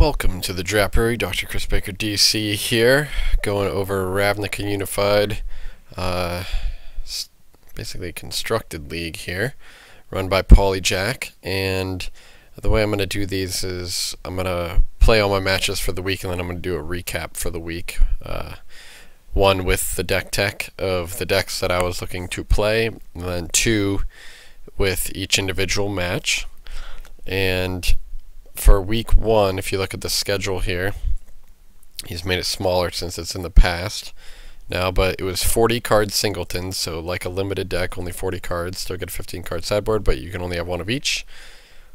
Welcome to the Drapery. Dr. Chris Baker, DC here, going over Ravnica Unified, basically a constructed league here, run by Jack. And the way I'm going to do these is I'm going to play all my matches for the week, and then I'm going to do a recap for the week. One with the deck tech of the decks that I was looking to play, and then two with each individual match. And for week one, if you look at the schedule here, he's made it smaller since it's in the past now, but it was 40 card singletons, so like a limited deck, only 40 cards, still get a 15 card sideboard, but you can only have one of each,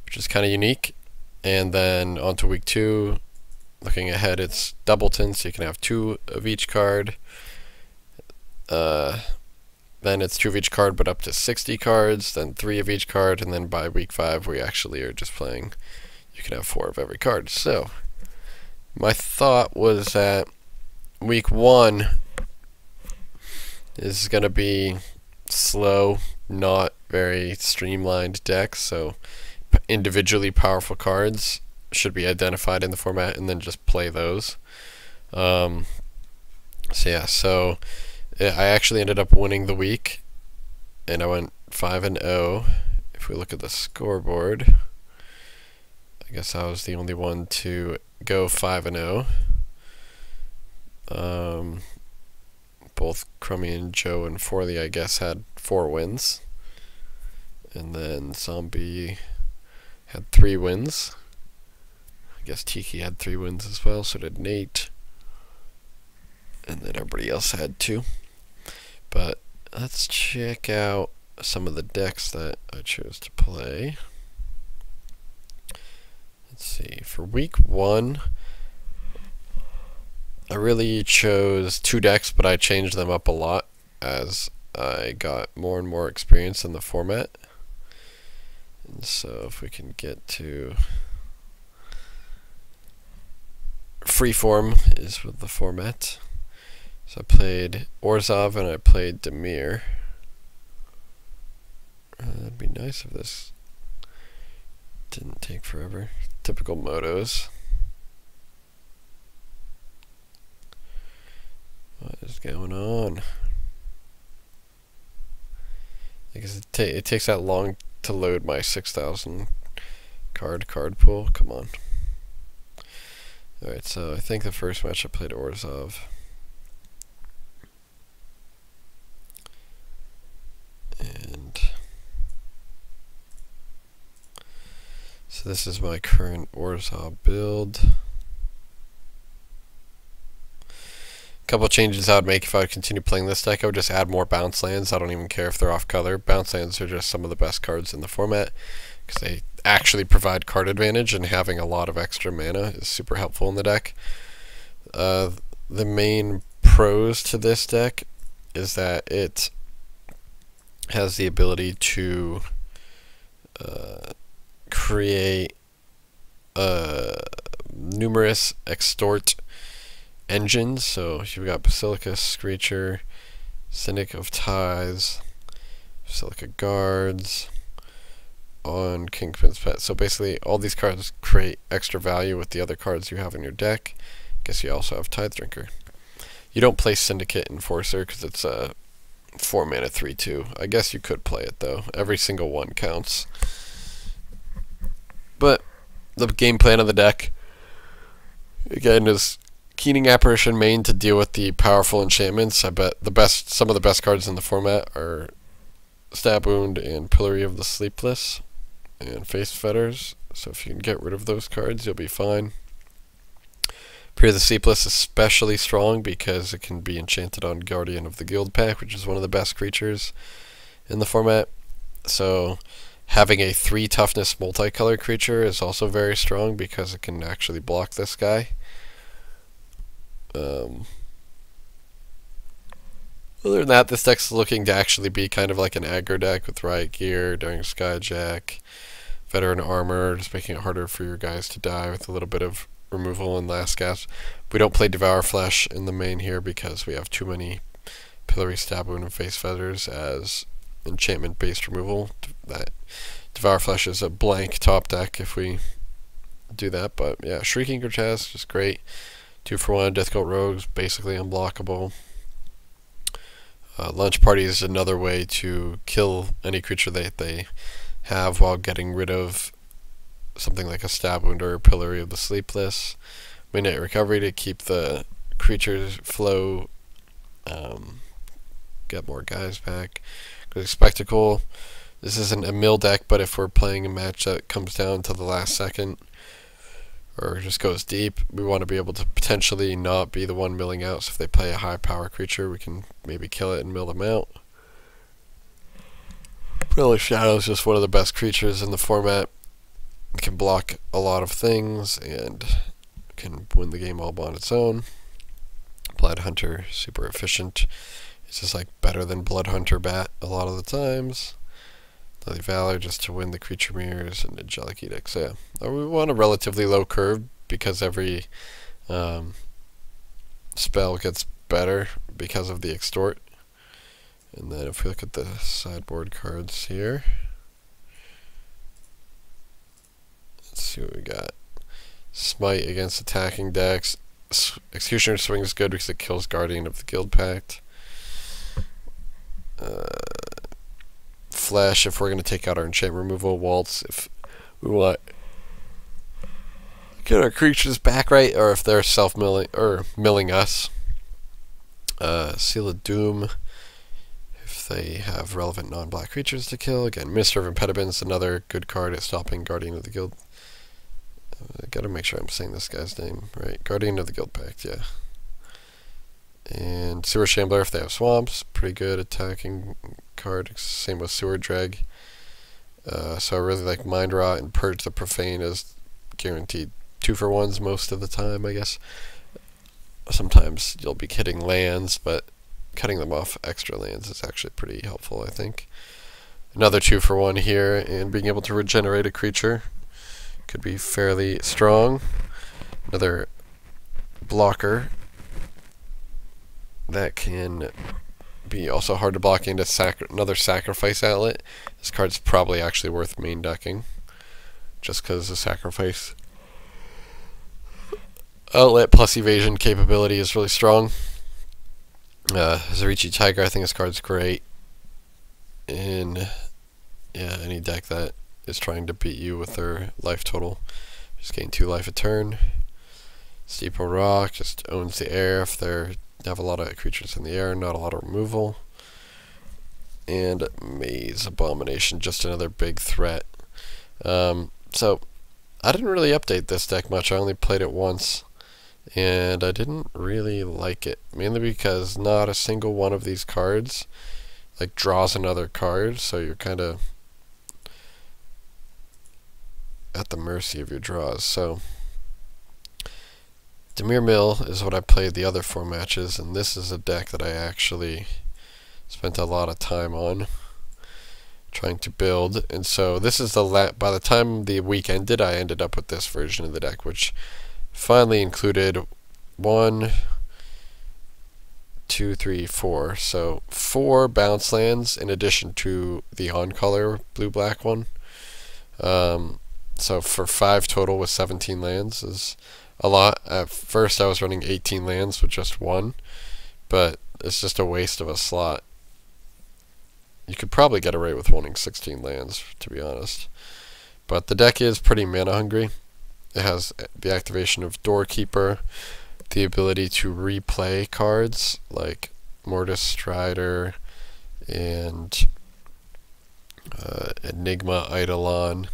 which is kind of unique. And then on to week two, looking ahead, it's doubleton, so you can have two of each card. Then it's two of each card, but up to 60 cards, then three of each card, and then by week five, we actually are just playing, you can have four of every card. So my thought was that week one is going to be slow, not very streamlined decks, so individually powerful cards should be identified in the format and then just play those. So I actually ended up winning the week, and I went 5-0. If we look at the scoreboard, I guess I was the only one to go 5-0. Both Crummy and Joe and Forley, I guess, had 4 wins. And then Zombie had 3 wins. I guess Tiki had 3 wins as well, so did Nate. And then everybody else had 2. But let's check out some of the decks that I chose to play. Let's see, for week one, I really chose 2 decks, but I changed them up a lot as I got more and more experience in the format. And so if we can get to Freeform is with the format. So I played Orzhov and I played Dimir. That'd be nice if this didn't take forever. Typical motos. What is going on? I guess it takes that long to load my 6,000 card pool. Come on. Alright, so I think the first match I played Orzhov. And so this is my current Orzhov build. A couple changes I would make if I would continue playing this deck. I would just add more bounce lands. I don't even care if they're off color. Bounce lands are just some of the best cards in the format because they actually provide card advantage, and having a lot of extra mana is super helpful in the deck. The main pros to this deck is that it has the ability to create numerous extort engines. So you've got Basilica, Screecher, Syndic of Ties, Basilica Guards, on Kingpin's Pet. So basically all these cards create extra value with the other cards you have in your deck. Guess you also have Tithe Drinker. You don't play Syndicate Enforcer because it's a 4 mana 3/2. I guess you could play it though. Every single one counts. But the game plan of the deck, again, is Keening Apparition main to deal with the powerful enchantments. I bet some of the best cards in the format are Stab Wound and Pillory of the Sleepless and Face Fetters. So if you can get rid of those cards, you'll be fine. Pillory of the Sleepless is especially strong because it can be enchanted on Guardian of the Guild pack, which is one of the best creatures in the format. So having a 3 toughness multicolor creature is also very strong because it can actually block this guy. Other than that, this deck's looking to actually be kind of like an aggro deck with Riot Gear, Daring Skyjack, Veteran Armor, just making it harder for your guys to die with a little bit of removal and last gasp. We don't play Devour Flesh in the main here because we have too many Pillory, Stab Wound, and Face Feathers as enchantment based removal. That Devour Flesh is a blank top deck if we do that. But yeah, Shrieking Grotesque is great. 2-for-1 Difficult Rogues, basically unblockable. Lunch Party is another way to kill any creature that they have while getting rid of something like a Stab Wound or a Pillory of the Sleepless. Midnight Recovery to keep the creatures flow, get more guys back. Spectacle. This isn't a mill deck, but if we're playing a match that comes down to the last second or just goes deep, we want to be able to potentially not be the one milling out. So if they play a high power creature, we can maybe kill it and mill them out. Brilliant Shadow is just one of the best creatures in the format. It can block a lot of things and can win the game all on its own. Blood Hunter, super efficient. It's just like better than Blood Hunter Bat a lot of the times. Lily Valor just to win the creature mirrors, and Angelic Edict. So yeah, we want a relatively low curve because every spell gets better because of the extort. And then if we look at the sideboard cards here, let's see what we got. Smite against attacking decks. Executioner Swing is good because it kills Guardian of the Guild Pact. Flash if we're going to take out our enchant removal. Waltz if we want get our creatures back right, or if they're self-milling or milling us. Seal of Doom if they have relevant non-black creatures to kill. Again, Minister of Impediments, another good card at stopping Guardian of the Guild. I gotta make sure I'm saying this guy's name right. Guardian of the Guild Pact, yeah. And Sewer Shambler if they have swamps, pretty good attacking card. Same with Sewer Dreg. So I really like Mind Rot and Purge the Profane as guaranteed 2-for-1s most of the time, I guess. Sometimes you'll be hitting lands, but cutting them off extra lands is actually pretty helpful, I think. Another 2-for-1 here, and being able to regenerate a creature could be fairly strong. Another blocker that can be also hard to block into another Sacrifice Outlet. This card's probably actually worth main decking, just because the Sacrifice Outlet plus evasion capability is really strong. Zarichi Tiger, I think this card's great in any deck that is trying to beat you with their life total. Just gain 2 life a turn. Steeple Rock just owns the air if they have a lot of creatures in the air, not a lot of removal. And Maze Abomination, just another big threat. So I didn't really update this deck much. I only played it once, and I didn't really like it, mainly because not a single one of these cards like draws another card, so you're kind of at the mercy of your draws. So Dimir Mill is what I played the other 4 matches, and this is a deck that I actually spent a lot of time on trying to build. And so this is by the time the week ended, I ended up with this version of the deck, which finally included 1, 2, 3, 4. So 4 bounce lands in addition to the on-color blue-black one. So for 5 total with 17 lands is a lot. At first I was running 18 lands with just 1, but it's just a waste of a slot. You could probably get away with wanting 16 lands, to be honest. But the deck is pretty mana hungry. It has the activation of Doorkeeper, the ability to replay cards like Mortis Strider and Enigma Eidolon.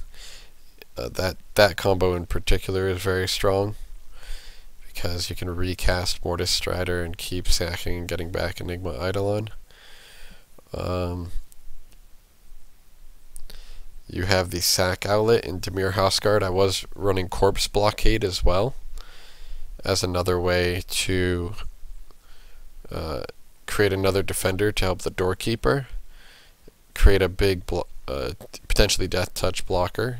That combo in particular is very strong because you can recast Mortis Strider and keep sacking and getting back Enigma Eidolon. You have the sack outlet in Dimir Houseguard. I was running Corpse Blockade as well as another way to create another defender to help the Doorkeeper, create a big potentially Death Touch blocker,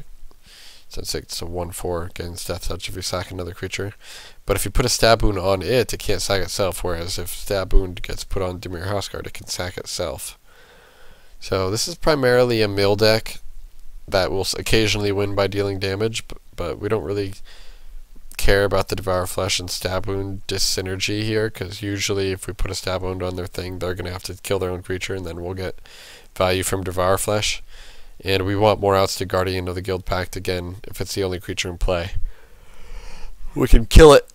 since it's a 1/4 against Death Touch if you sack another creature. But if you put a Stab Wound on it, it can't sack itself, whereas if Stab Wound gets put on Dimir Houseguard, it can sack itself. So this is primarily a mill deck that will occasionally win by dealing damage, but we don't really care about the Devour Flesh and Stab Wound dyssynergy here, because usually if we put a Stab Wound on their thing, they're going to have to kill their own creature, and then we'll get value from Devour Flesh. And we want more outs to Guardian of the Guild Pact again, if it's the only creature in play. We can kill it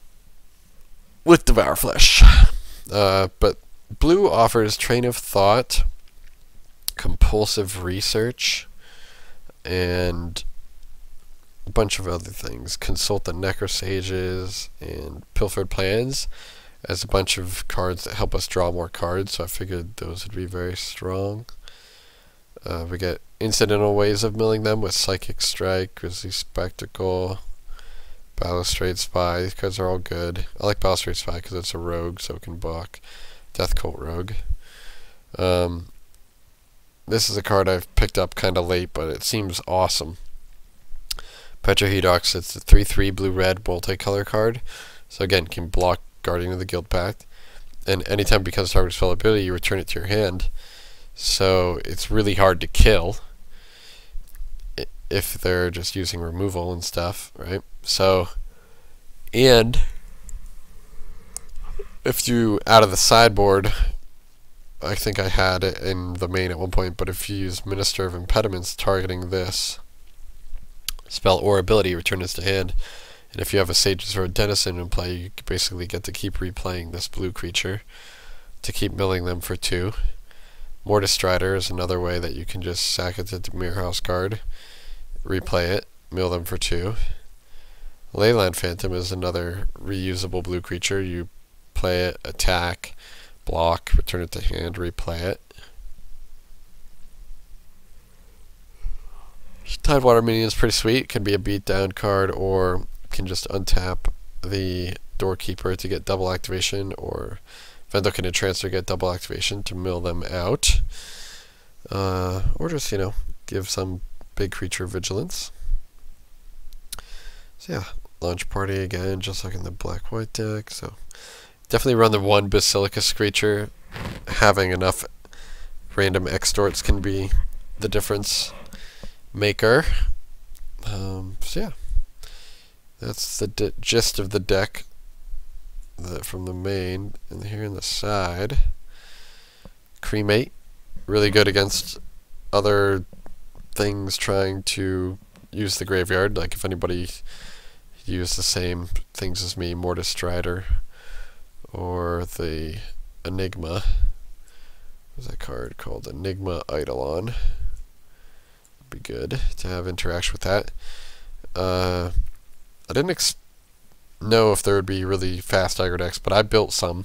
with Devour Flesh. But blue offers Train of Thought, Compulsive Research, and a bunch of other things. Consult the Necrosages and Pilfered Plans as a bunch of cards that help us draw more cards, so I figured those would be very strong. We get incidental ways of milling them with Psychic Strike, Grisly Spectacle, Balustrade Spy. These cards are all good. I like Balustrade Spy because it's a rogue, so it can block Death Cult Rogue. This is a card I've picked up kind of late, but it seems awesome. Petrohedox, it's a 3/3 blue-red multicolor card. So again, can block Guardian of the Guild Pact. And anytime it becomes target spell ability, you return it to your hand. So it's really hard to kill if they're just using removal and stuff, right? So, and if you, out of the sideboard, I think I had it in the main at one point, but if you use Minister of Impediments targeting this spell or ability, return this to hand. And if you have a Sage's Road Denizen in play, you basically get to keep replaying this blue creature to keep milling them for 2. Mortis Strider is another way that you can just sack it to Mirror House card, replay it, mill them for 2. Leyland Phantom is another reusable blue creature. You play it, attack, block, return it to hand, replay it. Tidewater Minion is pretty sweet. It can be a beatdown card, or can just untap the Doorkeeper to get double activation, or Vendokin and Transfer get double activation to mill them out. Or just, you know, give some big creature vigilance. So yeah, Launch Party again, just like in the black-white deck. So definitely run the one Basilicus creature. Having enough random extorts can be the difference maker. So yeah, that's the gist of the deck from the main. And here in the side, Cremate, really good against other things trying to use the graveyard. Like if anybody used the same things as me, Mortis Strider or the Enigma. What's that card called? Enigma Eidolon. Be good to have interaction with that. I didn't know if there would be really fast aggro decks, but I built some.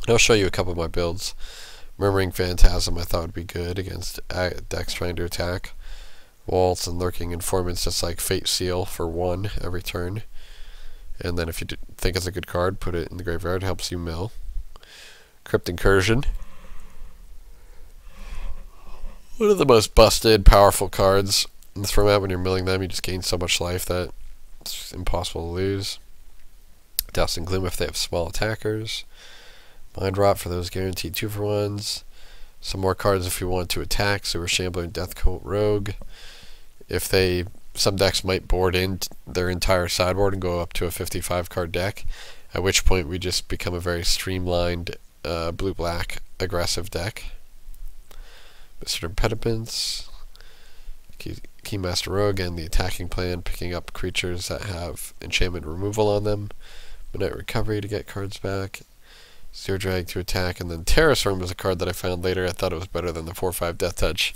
And I'll show you a couple of my builds. Murmuring Phantasm I thought would be good against decks trying to attack. Waltz and Lurking Informants, just like Fate Seal for 1 every turn. And then if you think it's a good card, put it in the graveyard. It helps you mill. Crypt Incursion. One of the most busted, powerful cards in this format. When you're milling them, you just gain so much life that it's impossible to lose. Douse and Gloom if they have small attackers. Mind Rot for those guaranteed 2-for-1s. Some more cards if you want to attack. Sewer Shambler and Death Cult Rogue. If they, some decks might board in their entire sideboard and go up to a 55 card deck, at which point we just become a very streamlined blue-black aggressive deck. Mr. Impediments, Keymaster Rogue, and the attacking plan, picking up creatures that have enchantment removal on them. Midnight Recovery to get cards back. Zero Drag to attack, and then Terrastorm was a card that I found later. I thought it was better than the 4/5 Death Touch.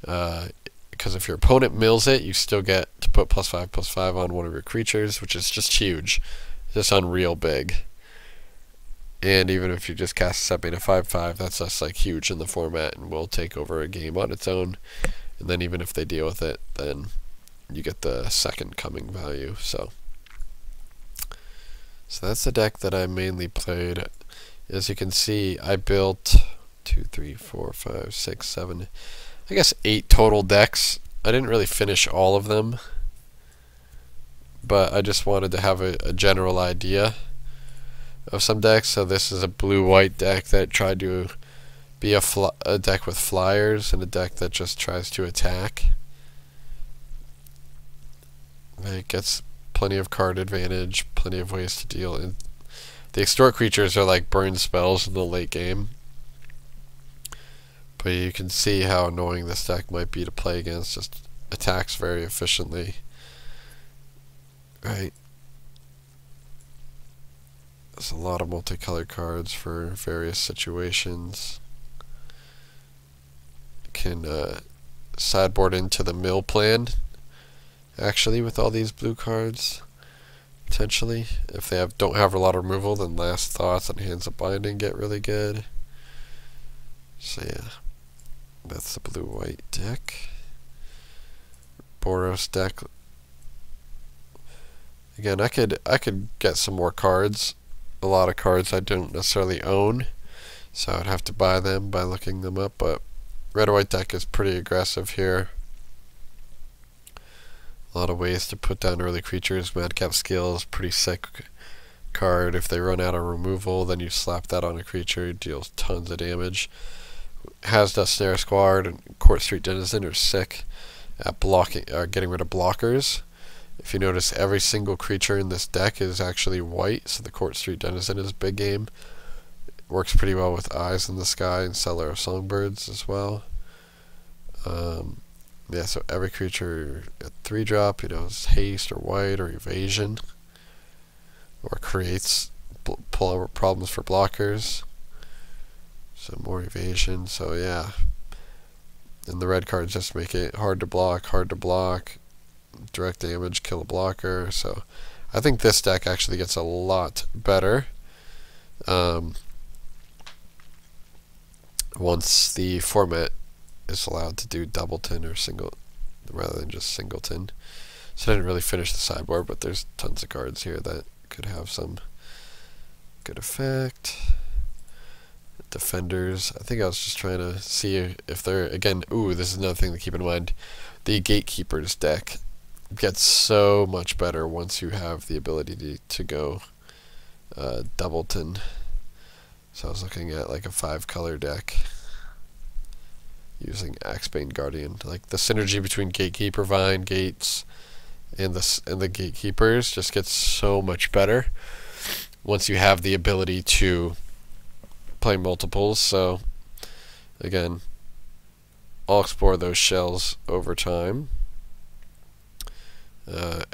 Because if your opponent mills it, you still get to put +5/+5 on one of your creatures, which is just huge. Just unreal big. And even if you just cast Sepbane at 5/5, that's just like huge in the format and will take over a game on its own. And then even if they deal with it, then you get the second coming value. So that's the deck that I mainly played. As you can see, I built 2, 3, 4, 5, 6, 7, I guess 8 total decks. I didn't really finish all of them, but I just wanted to have a general idea of some decks. So this is a blue-white deck that tried to be a deck with flyers and a deck that just tries to attack. It gets plenty of card advantage, plenty of ways to deal. And the extort creatures are like burn spells in the late game. But you can see how annoying this deck might be to play against. Just attacks very efficiently. Right. There's a lot of multicolored cards for various situations. You can sideboard into the mill plan, actually, with all these blue cards. Potentially. If they don't have a lot of removal, then Last Thoughts and Hands of Binding get really good. So yeah. That's the blue-white deck. Boros deck. Again, I could get some more cards. A lot of cards I don't necessarily own, so I'd have to buy them by looking them up. But red or white deck is pretty aggressive here. A lot of ways to put down early creatures. Madcap Skills, pretty sick card. If they run out of removal, then you slap that on a creature, it deals tons of damage. Hasdust Snare Squad and Court Street Denizen are sick at getting rid of blockers. If you notice, every single creature in this deck is actually white, so the Court Street Denizen is big game. It works pretty well with Eyes in the Sky and Cellar of Songbirds as well. Yeah, so every creature at 3-drop, is haste or white or evasion, or creates problems for blockers. So more evasion, so yeah. And the red cards just make it hard to block, direct damage, kill a blocker. So I think this deck actually gets a lot better once the format is allowed to do doubleton or single rather than just singleton. So I didn't really finish the sideboard, but there's tons of cards here that could have some good effect. Defenders. I think I was just trying to see if they're, again, this is another thing to keep in mind. The Gatekeepers deck gets so much better once you have the ability to go doubleton. So I was looking at like a 5-color deck using Axebane Guardian. Like the synergy between Gatekeeper Vine, Gates, and the Gatekeepers just gets so much better once you have the ability to play multiples. So again, I'll explore those shells over time.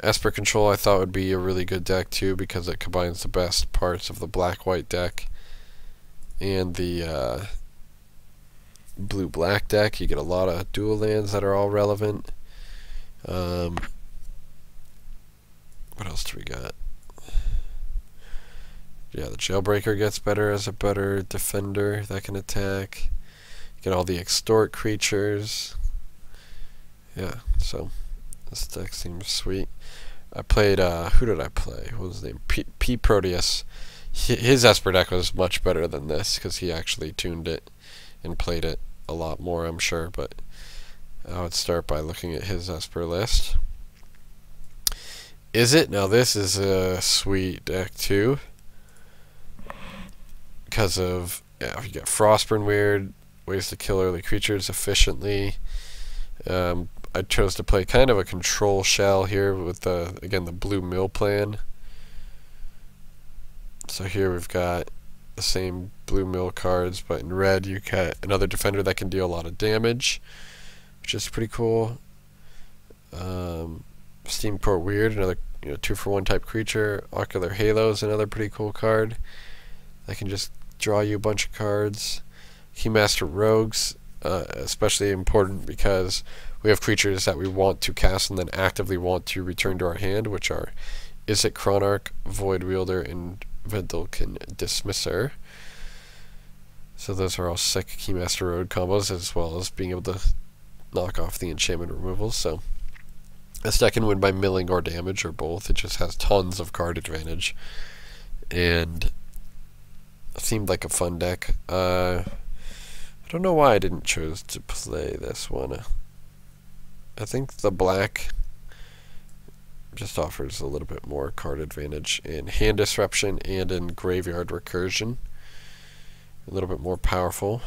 Esper Control I thought would be a really good deck too, because it combines the best parts of the black-white deck and the blue-black deck. You get a lot of dual lands that are all relevant. What else do we got? Yeah, the Jailbreaker gets better as a better defender that can attack. You get all the extort creatures. Yeah, so this deck seems sweet. I played, who did I play? What was his name? P Proteus. His Esper deck was much better than this, because he actually tuned it and played it a lot more, I'm sure. But I would start by looking at his Esper list. Is it? Now this is a sweet deck too, because of, you get Frostburn Weird, ways to kill early creatures efficiently. I chose to play kind of a control shell here with again the blue mill plan. So here we've got the same blue mill cards, but in red you get another defender that can deal a lot of damage, which is pretty cool. Steam Court Weird, another 2-for-1 type creature. Ocular Halo is another pretty cool card that can just draw you a bunch of cards. Keymaster Rogues, especially important because we have creatures that we want to cast and then actively want to return to our hand, which are Izzet Chronarch, Void Wielder, and Vedalken Dismisser. So those are all sick Keymaster Rogue combos, as well as being able to knock off the enchantment removals. So this deck can win by milling or damage, or both. It just has tons of card advantage, and it seemed like a fun deck. I don't know why I didn't choose to play this one. I think the black just offers a little bit more card advantage in Hand Disruption and in Graveyard Recursion. A little bit more powerful.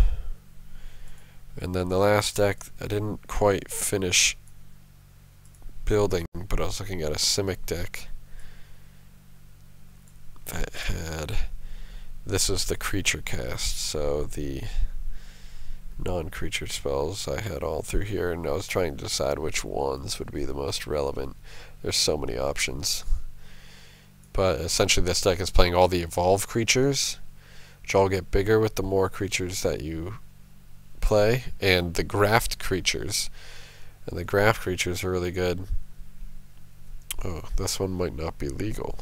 And then the last deck, I didn't quite finish building, but I was looking at a Simic deck that had, this is the creature cast, so the non-creature spells I had all through here, and I was trying to decide which ones would be the most relevant. There's so many options. But essentially this deck is playing all the evolved creatures, which all get bigger with the more creatures that you play, and the graft creatures. And the graft creatures are really good. Oh, this one might not be legal,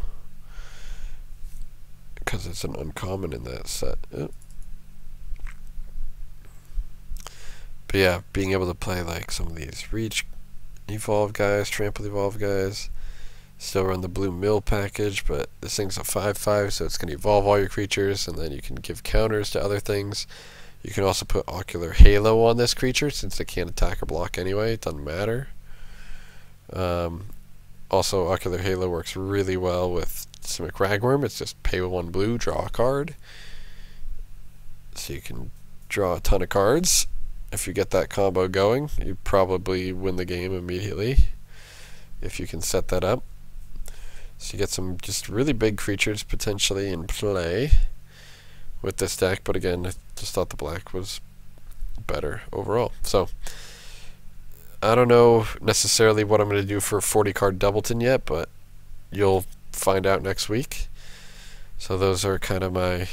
because it's an uncommon in that set. Oh. But yeah, being able to play like some of these reach evolved guys, trample evolved guys, still run the blue mill package, but this thing's a 5/5, so it's going to evolve all your creatures, and then you can give counters to other things. You can also put Ocular Halo on this creature, since it can't attack or block anyway, it doesn't matter. Also, Ocular Halo works really well with Simic Ragworm. It's just pay 1 blue, draw a card. So you can draw a ton of cards. If you get that combo going, you probably win the game immediately, if you can set that up. So you get some just really big creatures potentially in play with this deck, but again, I just thought the black was better overall. So I don't know necessarily what I'm going to do for a 40 card Doubleton yet, but you'll find out next week. So those are kind of my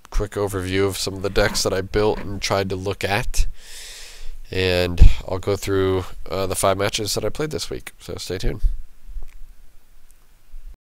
quick overview of some of the decks that I built and tried to look at. And I'll go through the 5 matches that I played this week, so stay tuned.